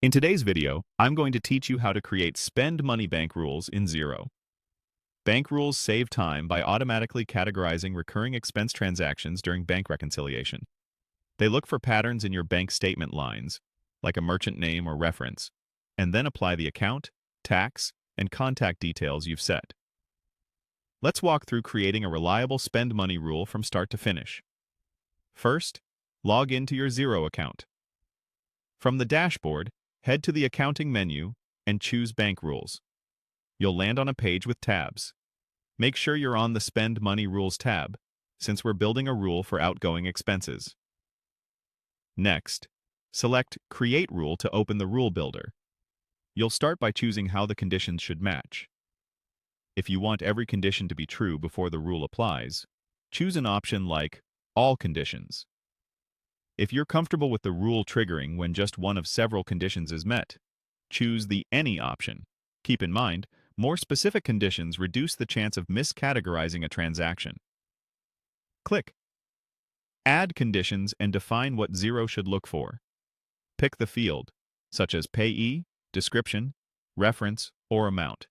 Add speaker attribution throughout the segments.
Speaker 1: In today's video, I'm going to teach you how to create spend money bank rules in Xero. Bank rules save time by automatically categorizing recurring expense transactions during bank reconciliation. They look for patterns in your bank statement lines, like a merchant name or reference, and then apply the account, tax, and contact details you've set. Let's walk through creating a reliable spend money rule from start to finish. First, log into your Xero account. From the dashboard, head to the Accounting menu and choose Bank Rules. You'll land on a page with tabs. Make sure you're on the Spend Money Rules tab, since we're building a rule for outgoing expenses. Next, select Create Rule to open the Rule Builder. You'll start by choosing how the conditions should match. If you want every condition to be true before the rule applies, choose an option like All Conditions. If you're comfortable with the rule triggering when just one of several conditions is met, choose the Any option. Keep in mind, more specific conditions reduce the chance of miscategorizing a transaction. Click Add Conditions and define what Xero should look for. Pick the field, such as Payee, Description, Reference, or Amount.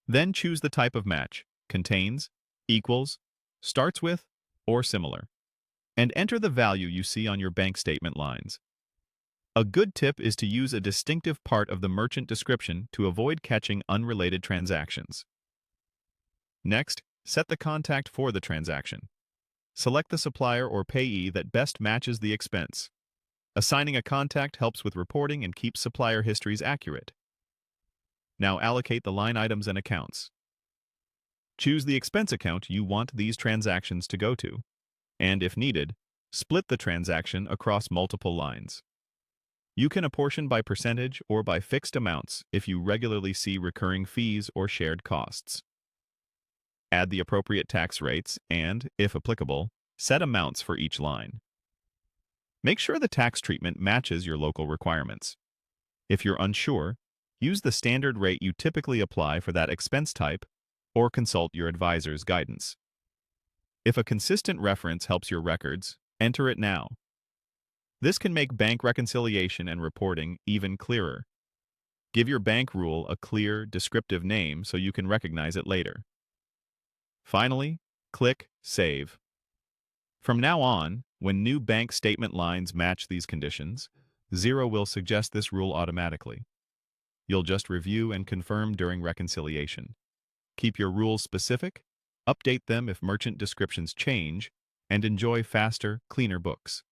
Speaker 1: Then choose the type of match, contains, equals, starts with, or similar, and enter the value you see on your bank statement lines. A good tip is to use a distinctive part of the merchant description to avoid catching unrelated transactions. Next, set the contact for the transaction. Select the supplier or payee that best matches the expense. Assigning a contact helps with reporting and keeps supplier histories accurate. Now allocate the line items and accounts. Choose the expense account you want these transactions to go to, and if needed, split the transaction across multiple lines. You can apportion by percentage or by fixed amounts if you regularly see recurring fees or shared costs. Add the appropriate tax rates and, if applicable, set amounts for each line. Make sure the tax treatment matches your local requirements. If you're unsure, use the standard rate you typically apply for that expense type or consult your advisor's guidance. If a consistent reference helps your records, enter it now. This can make bank reconciliation and reporting even clearer. Give your bank rule a clear, descriptive name so you can recognize it later. Finally, click Save. From now on, when new bank statement lines match these conditions, Xero will suggest this rule automatically. You'll just review and confirm during reconciliation. Keep your rules specific, update them if merchant descriptions change, and enjoy faster, cleaner books.